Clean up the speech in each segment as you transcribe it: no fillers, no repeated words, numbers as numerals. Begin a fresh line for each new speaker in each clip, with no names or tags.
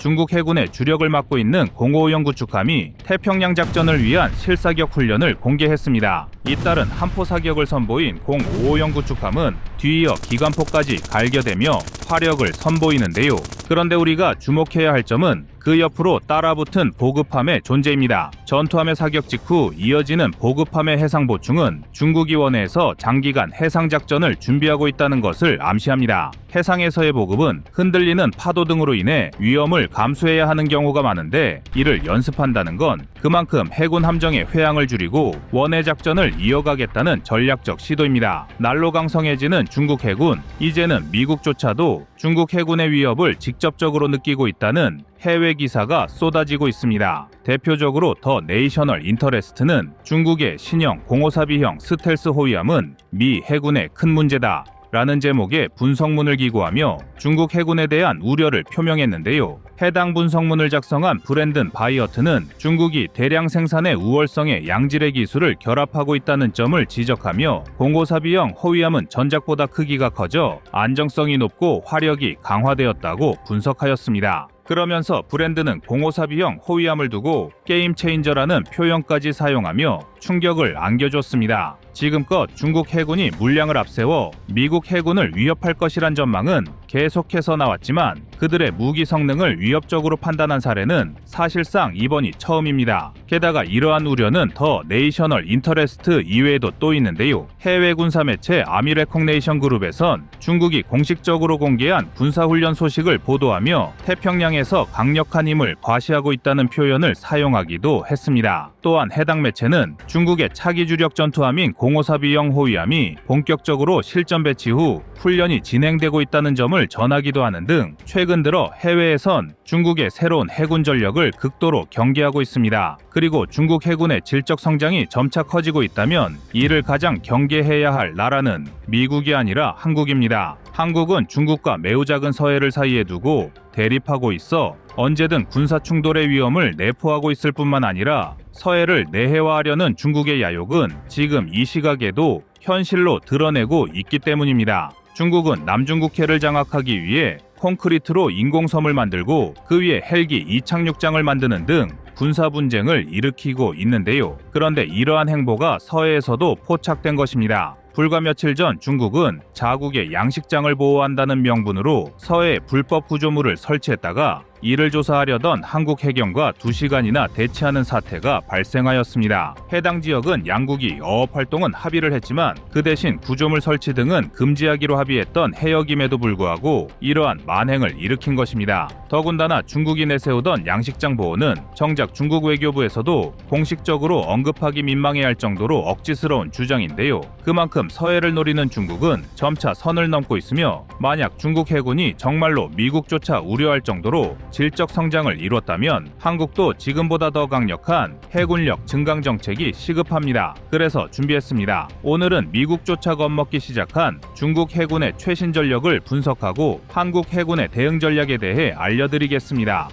중국 해군의 주력을 맡고 있는 055형 구축함이 태평양 작전을 위한 실사격 훈련을 공개했습니다. 잇따른 함포 사격을 선보인 055형 구축함은 뒤이어 기관포까지 갈겨대며 화력을 선보이는데요. 그런데 우리가 주목해야 할 점은 그 옆으로 따라붙은 보급함의 존재입니다. 전투함의 사격 직후 이어지는 보급함의 해상 보충은 중국이 원해서 장기간 해상 작전을 준비하고 있다는 것을 암시합니다. 해상에서의 보급은 흔들리는 파도 등으로 인해 위험을 감수해야 하는 경우가 많은데 이를 연습한다는 건 그만큼 해군 함정의 회항을 줄이고 원해 작전을 이어가겠다는 전략적 시도입니다. 날로 강성해지는 중국 해군, 이제는 미국조차도 중국 해군의 위협을 직접적으로 느끼고 있다는 해외 기사가 쏟아지고 있습니다. 대표적으로 더 네이셔널 인터레스트는 중국의 신형 054B형 스텔스 호위함은 미 해군의 큰 문제다 라는 제목의 분석문을 기고하며 중국 해군에 대한 우려를 표명했는데요. 해당 분석문을 작성한 브랜든 바이어트는 중국이 대량 생산의 우월성에 양질의 기술을 결합하고 있다는 점을 지적하며 054B형 호위함은 전작보다 크기가 커져 안정성이 높고 화력이 강화되었다고 분석하였습니다. 그러면서 브랜드는 054B형 호위함을 두고 게임 체인저라는 표현까지 사용하며 충격을 안겨줬습니다. 지금껏 중국 해군이 물량을 앞세워 미국 해군을 위협할 것이란 전망은 계속해서 나왔지만 그들의 무기 성능을 위협적으로 판단한 사례는 사실상 이번이 처음입니다. 게다가 이러한 우려는 더 네이셔널 인터레스트 이외에도 또 있는데요. 해외 군사 매체 아미레콩네이션 그룹에선 중국이 공식적으로 공개한 군사훈련 소식을 보도하며 태평양에서 강력한 힘을 과시하고 있다는 표현을 사용하기도 했습니다. 또한 해당 매체는 중국의 차기 주력 전투함인 054B형 호위함이 본격적으로 실전 배치 후 훈련이 진행되고 있다는 점을 전하기도 하는 등 최근 들어 해외에선 중국의 새로운 해군 전력을 극도로 경계하고 있습니다. 그리고 중국 해군의 질적 성장이 점차 커지고 있다면 이를 가장 경계해야 할 나라는 미국이 아니라 한국입니다. 한국은 중국과 매우 작은 서해를 사이에 두고 대립하고 있어 언제든 군사 충돌의 위험을 내포하고 있을 뿐만 아니라 서해를 내해화하려는 중국의 야욕은 지금 이 시각에도 현실로 드러내고 있기 때문입니다. 중국은 남중국해를 장악하기 위해 콘크리트로 인공섬을 만들고 그 위에 헬기 이착륙장을 만드는 등 군사 분쟁을 일으키고 있는데요. 그런데 이러한 행보가 서해에서도 포착된 것입니다. 불과 며칠 전 중국은 자국의 양식장을 보호한다는 명분으로 서해에 불법 구조물을 설치했다가 이를 조사하려던 한국 해경과 2시간이나 대치하는 사태가 발생하였습니다. 해당 지역은 양국이 어업 활동은 합의를 했지만 그 대신 구조물 설치 등은 금지하기로 합의했던 해역임에도 불구하고 이러한 만행을 일으킨 것입니다. 더군다나 중국이 내세우던 양식장 보호는 정작 중국 외교부에서도 공식적으로 언급하기 민망해할 정도로 억지스러운 주장인데요. 그만큼 서해를 노리는 중국은 점차 선을 넘고 있으며 만약 중국 해군이 정말로 미국조차 우려할 정도로 질적 성장을 이뤘다면 한국도 지금보다 더 강력한 해군력 증강 정책이 시급합니다. 그래서 준비했습니다. 오늘은 미국조차 겁먹기 시작한 중국 해군의 최신 전력을 분석하고 한국 해군의 대응 전략에 대해 알려드리겠습니다.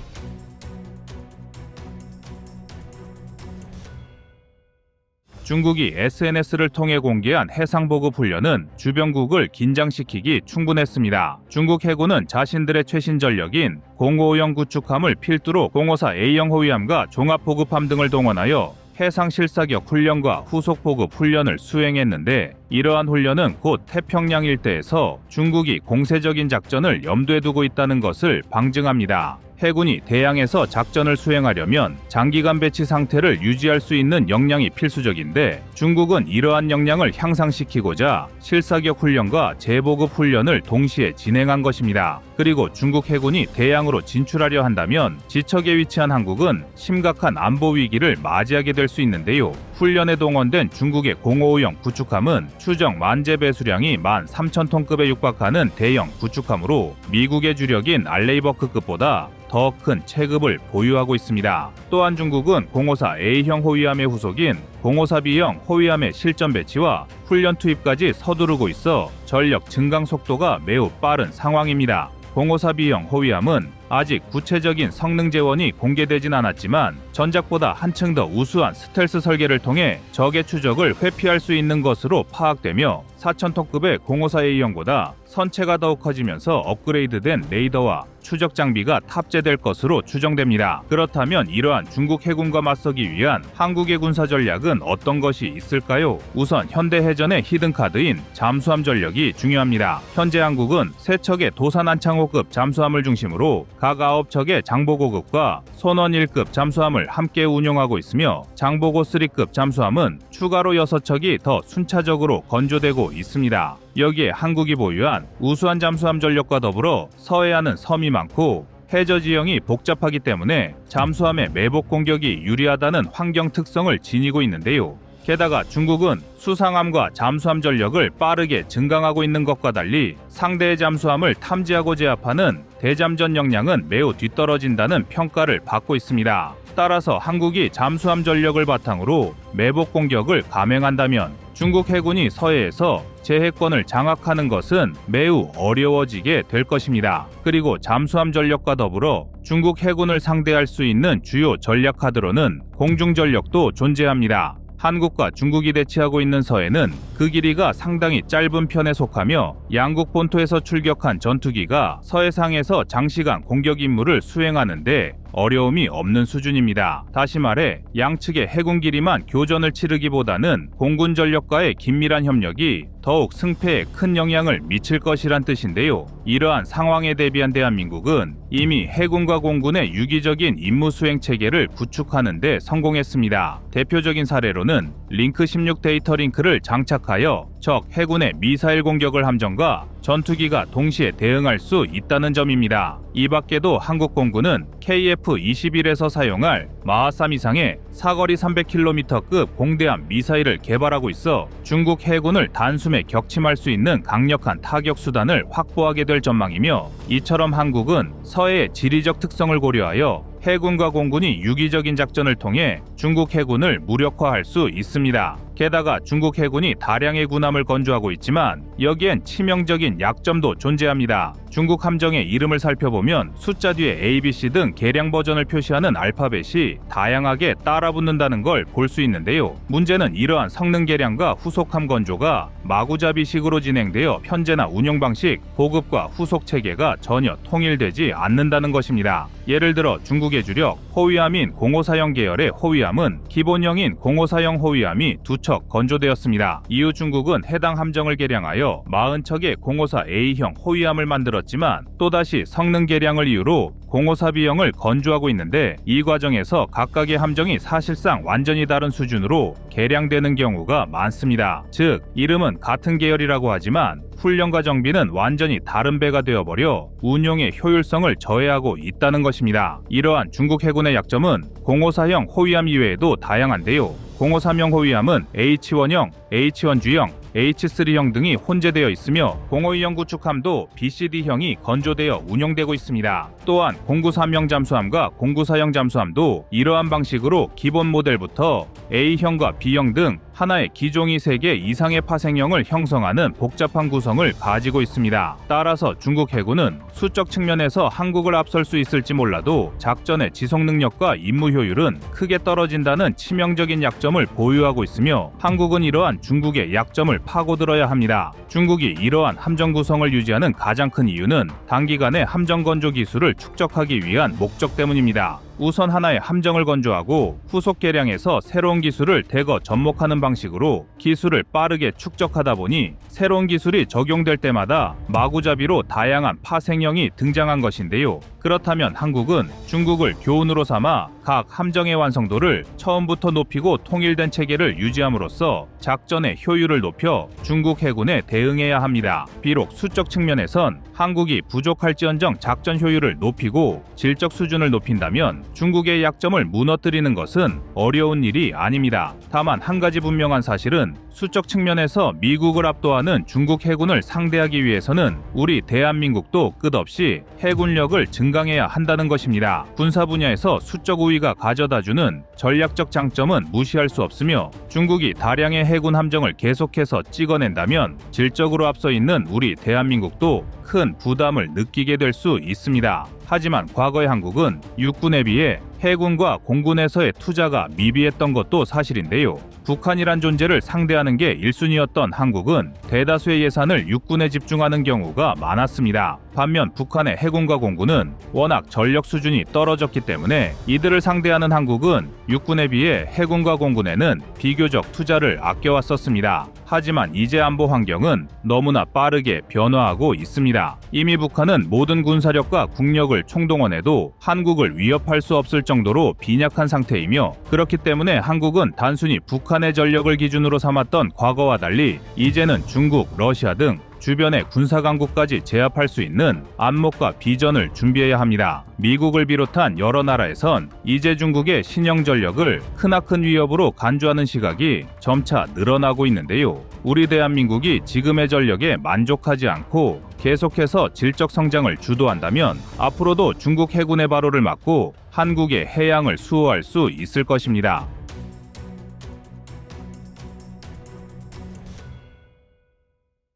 중국이 SNS를 통해 공개한 해상보급 훈련은 주변국을 긴장시키기 충분했습니다. 중국 해군은 자신들의 최신 전력인 055형 구축함을 필두로 054A형 호위함과 종합보급함 등을 동원하여 해상 실사격 훈련과 후속 보급 훈련을 수행했는데 이러한 훈련은 곧 태평양 일대에서 중국이 공세적인 작전을 염두에 두고 있다는 것을 방증합니다. 해군이 대양에서 작전을 수행하려면 장기간 배치 상태를 유지할 수 있는 역량이 필수적인데 중국은 이러한 역량을 향상시키고자 실사격 훈련과 재보급 훈련을 동시에 진행한 것입니다. 그리고 중국 해군이 대양으로 진출하려 한다면 지척에 위치한 한국은 심각한 안보 위기를 맞이하게 될 수 있는데요. 훈련에 동원된 중국의 055형 구축함은 추정 만재 배수량이 13,000톤급에 육박하는 대형 구축함으로 미국의 주력인 알레이버크급보다 더 큰 체급을 보유하고 있습니다. 또한 중국은 054A형 호위함의 후속인 054B형 호위함의 실전 배치와 훈련 투입까지 서두르고 있어 전력 증강 속도가 매우 빠른 상황입니다. 054B형 호위함은 아직 구체적인 성능 재원이 공개되진 않았지만 전작보다 한층 더 우수한 스텔스 설계를 통해 적의 추적을 회피할 수 있는 것으로 파악되며 4000톤급의 054A형보다 선체가 더욱 커지면서 업그레이드된 레이더와 추적 장비가 탑재될 것으로 추정됩니다. 그렇다면 이러한 중국 해군과 맞서기 위한 한국의 군사 전략은 어떤 것이 있을까요? 우선 현대해전의 히든카드인 잠수함 전력이 중요합니다. 현재 한국은 3척의 도산 안창호급 잠수함을 중심으로 각 9척의 장보고급과 손원 1급 잠수함을 함께 운용하고 있으며 장보고 3급 잠수함은 추가로 6척이 더 순차적으로 건조되고 있습니다. 여기에 한국이 보유한 우수한 잠수함 전력과 더불어 서해안은 섬이 많고 해저 지형이 복잡하기 때문에 잠수함의 매복 공격이 유리하다는 환경 특성을 지니고 있는데요. 게다가 중국은 수상함과 잠수함 전력을 빠르게 증강하고 있는 것과 달리 상대의 잠수함을 탐지하고 제압하는 대잠전 역량은 매우 뒤떨어진다는 평가를 받고 있습니다. 따라서 한국이 잠수함 전력을 바탕으로 매복 공격을 감행한다면 중국 해군이 서해에서 제해권을 장악하는 것은 매우 어려워지게 될 것입니다. 그리고 잠수함 전력과 더불어 중국 해군을 상대할 수 있는 주요 전략 카드로는 공중 전력도 존재합니다. 한국과 중국이 대치하고 있는 서해는 그 길이가 상당히 짧은 편에 속하며 양국 본토에서 출격한 전투기가 서해상에서 장시간 공격 임무를 수행하는데 어려움이 없는 수준입니다. 다시 말해 양측의 해군 길이만 교전을 치르기보다는 공군 전력과의 긴밀한 협력이 더욱 승패에 큰 영향을 미칠 것이란 뜻인데요. 이러한 상황에 대비한 대한민국은 이미 해군과 공군의 유기적인 임무 수행 체계를 구축하는 데 성공했습니다. 대표적인 사례로는 링크 16 데이터 링크를 장착하여 적 해군의 미사일 공격을 함정과 전투기가 동시에 대응할 수 있다는 점입니다. 이 밖에도 한국 공군은 KF-21에서 사용할 마하3 이상의 사거리 300km급 공대함 미사일을 개발하고 있어 중국 해군을 단숨에 격침할 수 있는 강력한 타격 수단을 확보하게 될 전망이며, 이처럼 한국은 서해의 지리적 특성을 고려하여 해군과 공군이 유기적인 작전을 통해 중국 해군을 무력화할 수 있습니다. 게다가 중국 해군이 다량의 군함을 건조하고 있지만 여기엔 치명적인 약점도 존재합니다. 중국 함정의 이름을 살펴보면 숫자 뒤에 ABC 등 개량 버전을 표시하는 알파벳이 다양하게 따라붙는다는 걸 볼 수 있는데요. 문제는 이러한 성능 개량과 후속함 건조가 마구잡이식으로 진행되어 편제나 운영 방식, 보급과 후속 체계가 전혀 통일되지 않는다는 것입니다. 예를 들어 중국의 주력 호위함인 054형 계열의 호위함은 기본형인 054형 호위함이 2척 건조되었습니다. 이후 중국은 해당 함정을 개량하여 40척의 054A형 호위함을 만들었지만 또다시 성능 개량을 이유로 054B형을 건조하고 있는데, 이 과정에서 각각의 함정이 사실상 완전히 다른 수준으로 개량되는 경우가 많습니다. 즉, 이름은 같은 계열이라고 하지만 훈련과 정비는 완전히 다른 배가 되어버려 운용의 효율성을 저해하고 있다는 것입니다. 이러한 중국 해군의 약점은 054형 호위함 이외에도 다양한데요. 053형 호위함은 H1형, H1G형, H3형 등이 혼재되어 있으며 052형 구축함도 BCD형이 건조되어 운용되고 있습니다. 또한 093형 잠수함과 094형 잠수함도 이러한 방식으로 기본 모델부터 A형과 B형 등 하나의 기종이 3개 이상의 파생형을 형성하는 복잡한 구성을 가지고 있습니다. 따라서 중국 해군은 수적 측면에서 한국을 앞설 수 있을지 몰라도 작전의 지속 능력과 임무 효율은 크게 떨어진다는 치명적인 약점을 보유하고 있으며, 한국은 이러한 중국의 약점을 파고들어야 합니다. 중국이 이러한 함정 구성을 유지하는 가장 큰 이유는 단기간에 함정 건조 기술을 축적하기 위한 목적 때문입니다. 우선 하나의 함정을 건조하고 후속 개량해서 새로운 기술을 대거 접목하는 방식으로 기술을 빠르게 축적하다 보니 새로운 기술이 적용될 때마다 마구잡이로 다양한 파생형이 등장한 것인데요. 그렇다면 한국은 중국을 교훈으로 삼아 각 함정의 완성도를 처음부터 높이고 통일된 체계를 유지함으로써 작전의 효율을 높여 중국 해군에 대응해야 합니다. 비록 수적 측면에선 한국이 부족할지언정 작전 효율을 높이고 질적 수준을 높인다면 중국의 약점을 무너뜨리는 것은 어려운 일이 아닙니다. 다만 한 가지 분명한 사실은 수적 측면에서 미국을 압도하는 중국 해군을 상대하기 위해서는 우리 대한민국도 끝없이 해군력을 증강해야 한다는 것입니다. 군사 분야에서 수적 우위가 가져다주는 전략적 장점은 무시할 수 없으며, 중국이 다량의 해군 함정을 계속해서 찍어낸다면 질적으로 앞서 있는 우리 대한민국도 큰 부담을 느끼게 될 수 있습니다. 하지만 과거의 한국은 육군에 비해 해군과 공군에서의 투자가 미비했던 것도 사실인데요. 북한이란 존재를 상대하는 게 1순위였던 한국은 대다수의 예산을 육군에 집중하는 경우가 많았습니다. 반면 북한의 해군과 공군은 워낙 전력 수준이 떨어졌기 때문에 이들을 상대하는 한국은 육군에 비해 해군과 공군에는 비교적 투자를 아껴왔었습니다. 하지만 이제 안보 환경은 너무나 빠르게 변화하고 있습니다. 이미 북한은 모든 군사력과 국력을 총동원해도 한국을 위협할 수 없을 정도로 빈약한 상태이며, 그렇기 때문에 한국은 단순히 북한의 전력을 기준으로 삼았던 과거와 달리 이제는 중국, 러시아 등 주변의 군사강국까지 제압할 수 있는 안목과 비전을 준비해야 합니다. 미국을 비롯한 여러 나라에선 이제 중국의 신형 전력을 크나큰 위협으로 간주하는 시각이 점차 늘어나고 있는데요. 우리 대한민국이 지금의 전력에 만족하지 않고 계속해서 질적 성장을 주도한다면 앞으로도 중국 해군의 발호를 막고 한국의 해양을 수호할 수 있을 것입니다.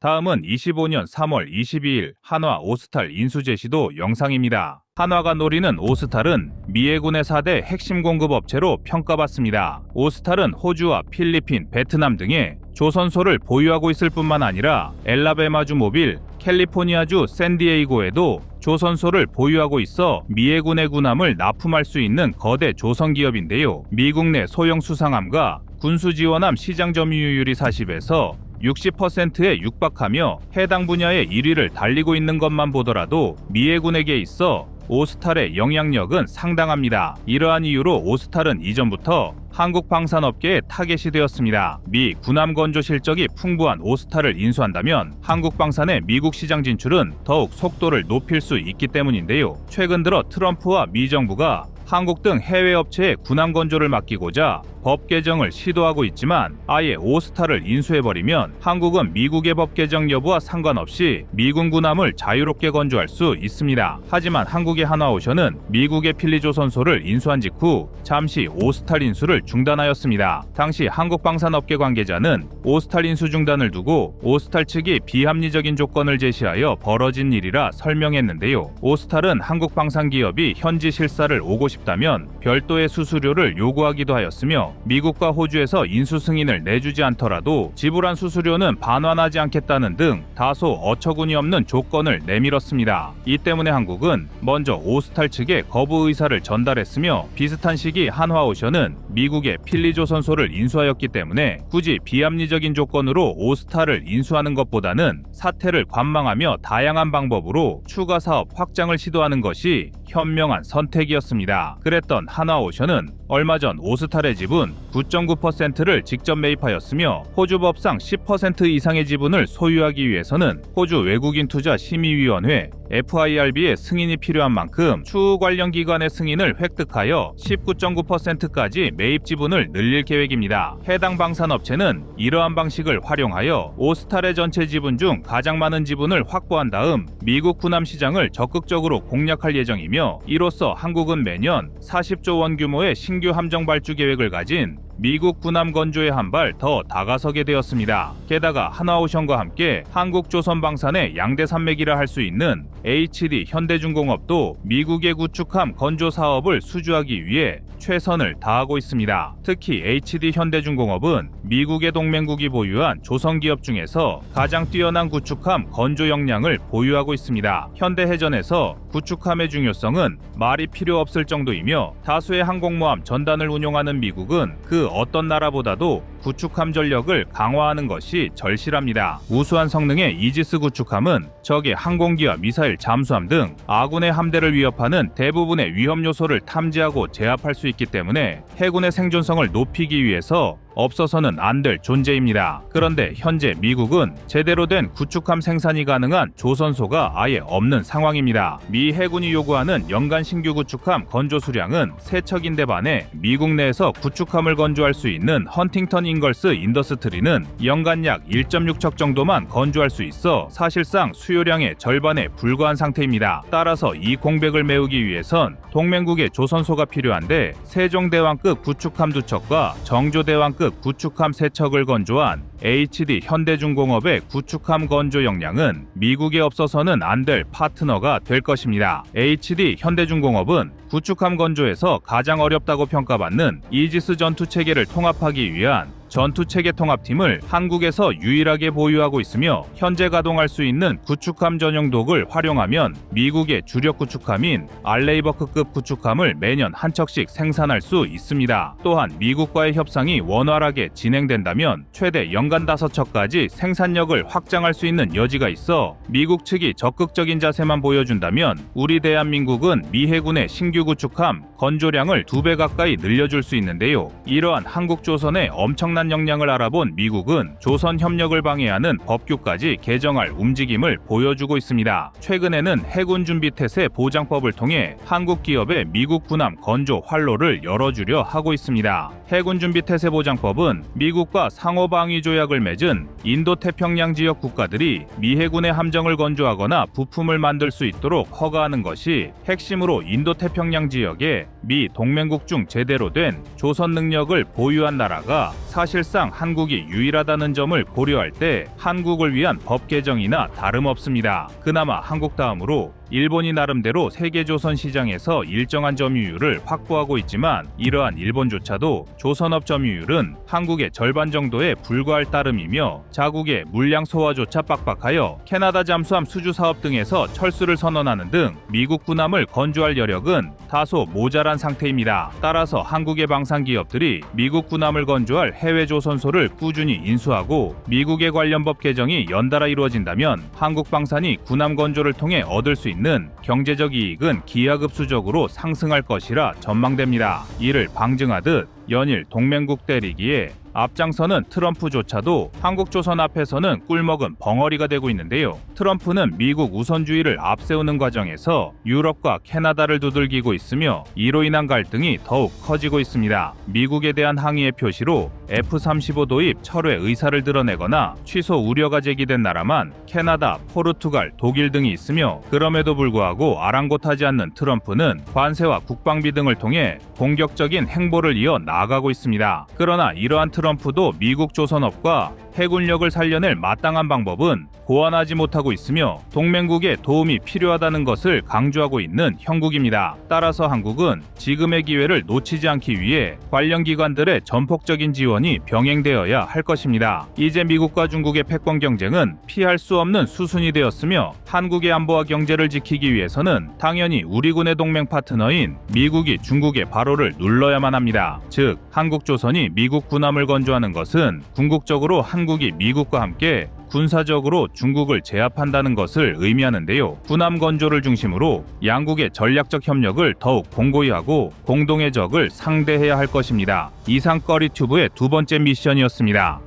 다음은 25년 3월 22일 한화 오스탈 인수 제시도 영상입니다. 한화가 노리는 오스탈은 미 해군의 4대 핵심 공급 업체로 평가받습니다. 오스탈은 호주와 필리핀, 베트남 등의 조선소를 보유하고 있을 뿐만 아니라 엘라베마주 모빌, 캘리포니아주 샌디에이고에도 조선소를 보유하고 있어 미 해군의 군함을 납품할 수 있는 거대 조선 기업인데요. 미국 내 소형 수상함과 군수 지원함 시장 점유율이 40에서 60%에 육박하며 해당 분야의 1위를 달리고 있는 것만 보더라도 미 해군에게 있어 오스탈의 영향력은 상당합니다. 이러한 이유로 오스탈은 이전부터 한국 방산업계의 타겟이 되었습니다. 미 군함 건조 실적이 풍부한 오스탈을 인수한다면 한국 방산의 미국 시장 진출은 더욱 속도를 높일 수 있기 때문인데요. 최근 들어 트럼프와 미 정부가 한국 등 해외 업체에 군함 건조를 맡기고자 법 개정을 시도하고 있지만 아예 오스탈을 인수해버리면 한국은 미국의 법 개정 여부와 상관없이 미군 군함을 자유롭게 건조할 수 있습니다. 하지만 한국의 한화오션은 미국의 필리조선소를 인수한 직후 잠시 오스탈 인수를 중단하였습니다. 당시 한국방산업계 관계자는 오스탈 인수 중단을 두고 오스탈 측이 비합리적인 조건을 제시하여 벌어진 일이라 설명했는데요. 오스탈은 한국방산기업이 현지 실사를 오고 싶다면 별도의 수수료를 요구하기도 하였으며 미국과 호주에서 인수 승인을 내주지 않더라도 지불한 수수료는 반환하지 않겠다는 등 다소 어처구니 없는 조건을 내밀었습니다. 이 때문에 한국은 먼저 오스탈 측에 거부 의사를 전달했으며 비슷한 시기 한화오션은 미국의 필리조선소를 인수하였기 때문에 굳이 비합리적인 조건으로 오스탈을 인수하는 것보다는 사태를 관망하며 다양한 방법으로 추가 사업 확장을 시도하는 것이 현명한 선택이었습니다. 그랬던 한화오션은 얼마 전 오스탈의 지분 9.9%를 직접 매입하였으며 호주 법상 10% 이상의 지분을 소유하기 위해서는 호주 외국인 투자 심의위원회 FIRB의 승인이 필요한 만큼 추후 관련 기관의 승인을 획득하여 19.9%까지 매입 지분을 늘릴 계획입니다. 해당 방산업체는 이러한 방식을 활용하여 오스탈의 전체 지분 중 가장 많은 지분을 확보한 다음 미국 군함 시장을 적극적으로 공략할 예정이며, 이로써 한국은 매년 40조 원 규모의 신규 함정 발주 계획을 가진 미국 군함 건조에 한 발 더 다가서게 되었습니다. 게다가 한화오션과 함께 한국조선방산의 양대 산맥이라 할 수 있는 HD 현대중공업도 미국의 구축함 건조 사업을 수주하기 위해 최선을 다하고 있습니다. 특히 HD 현대중공업은 미국의 동맹국이 보유한 조선기업 중에서 가장 뛰어난 구축함 건조 역량을 보유하고 있습니다. 현대해전에서 구축함의 중요성은 말이 필요 없을 정도이며 다수의 항공모함 전단을 운용하는 미국은 그 어떤 나라보다도 구축함 전력을 강화하는 것이 절실합니다. 우수한 성능의 이지스 구축함은 적의 항공기와 미사일 잠수함 등 아군의 함대를 위협하는 대부분의 위험 요소를 탐지하고 제압할 수 있기 때문에 해군의 생존성을 높이기 위해서 없어서는 안 될 존재입니다. 그런데 현재 미국은 제대로 된 구축함 생산이 가능한 조선소가 아예 없는 상황입니다. 미 해군이 요구하는 연간 신규 구축함 건조 수량은 3척인데 반해 미국 내에서 구축함을 건조할 수 있는 헌팅턴 잉걸스 인더스트리는 연간 약 1.6척 정도만 건조할 수 있어 사실상 수요량의 절반에 불과한 상태입니다. 따라서 이 공백을 메우기 위해선 동맹국의 조선소가 필요한데 세종대왕급 구축함 2척과 정조대왕급 구축함 3척을 건조한 HD 현대중공업의 구축함 건조 역량은 미국에 없어서는 안 될 파트너가 될 것입니다. HD 현대중공업은 구축함 건조에서 가장 어렵다고 평가받는 이지스 전투체계를 통합하기 위한 전투체계 통합팀을 한국에서 유일하게 보유하고 있으며 현재 가동할 수 있는 구축함 전용 독을 활용하면 미국의 주력 구축함인 알레이버크급 구축함을 매년 한 척씩 생산할 수 있습니다. 또한 미국과의 협상이 원활하게 진행된다면 최대 연간 5척까지 생산력을 확장할 수 있는 여지가 있어 미국 측이 적극적인 자세만 보여준다면 우리 대한민국은 미 해군의 신규 구축함 건조량을 2배 가까이 늘려줄 수 있는데요. 이러한 한국조선의 엄청난 역량을 알아본 미국은 조선 협력을 방해하는 법규까지 개정할 움직임을 보여주고 있습니다. 최근에는 해군 준비 태세 보장법을 통해 한국 기업의 미국 군함 건조 활로를 열어주려 하고 있습니다. 해군 준비 태세 보장법은 미국과 상호 방위 조약을 맺은 인도 태평양 지역 국가들이 미 해군의 함정을 건조하거나 부품을 만들 수 있도록 허가하는 것이 핵심으로 인도 태평양 지역에 미 동맹국 중 제대로 된 조선 능력을 보유한 나라가 사실상 한국이 유일하다는 점을 고려할 때 한국을 위한 법 개정이나 다름없습니다. 그나마 한국 다음으로 일본이 나름대로 세계조선 시장에서 일정한 점유율을 확보하고 있지만 이러한 일본조차도 조선업 점유율은 한국의 절반 정도에 불과할 따름이며 자국의 물량 소화조차 빡빡하여 캐나다 잠수함 수주 사업 등에서 철수를 선언하는 등 미국 군함을 건조할 여력은 다소 모자란 상태입니다. 따라서 한국의 방산기업들이 미국 군함을 건조할 해외 조선소를 꾸준히 인수하고 미국의 관련 법 개정이 연달아 이루어진다면 한국 방산이 군함 건조를 통해 얻을 수 있는 경제적 이익은 기하급수적으로 상승할 것이라 전망됩니다. 이를 방증하듯 연일 동맹국 때리기에 앞장서는 트럼프조차도 한국조선 앞에서는 꿀먹은 벙어리가 되고 있는데요. 트럼프는 미국 우선주의를 앞세우는 과정에서 유럽과 캐나다를 두들기고 있으며 이로 인한 갈등이 더욱 커지고 있습니다. 미국에 대한 항의의 표시로 F-35 도입 철회 의사를 드러내거나 취소 우려가 제기된 나라만 캐나다, 포르투갈, 독일 등이 있으며 그럼에도 불구하고 아랑곳하지 않는 트럼프는 관세와 국방비 등을 통해 공격적인 행보를 이어 나아가고 있습니다. 그러나 이러한 트럼프도 미국 조선업과 해군력을 살려낼 마땅한 방법은 고안하지 못하고 있으며 동맹국의 도움이 필요하다는 것을 강조하고 있는 형국입니다. 따라서 한국은 지금의 기회를 놓치지 않기 위해 관련 기관들의 전폭적인 지원이 병행되어야 할 것입니다. 이제 미국과 중국의 패권 경쟁은 피할 수 없는 수순이 되었으며 한국의 안보와 경제를 지키기 위해서는 당연히 우리 군의 동맹 파트너인 미국이 중국의 바로를 눌러야만 합니다. 즉 한국조선이 미국 군함을 건조하는 것은 궁극적으로 한국이 미국과 함께 군사적으로 중국을 제압한다는 것을 의미하는데요. 군함 건조를 중심으로 양국의 전략적 협력을 더욱 공고히 하고 공동의 적을 상대해야 할 것입니다. 이상 꺼리튜브의 두 번째 미션이었습니다.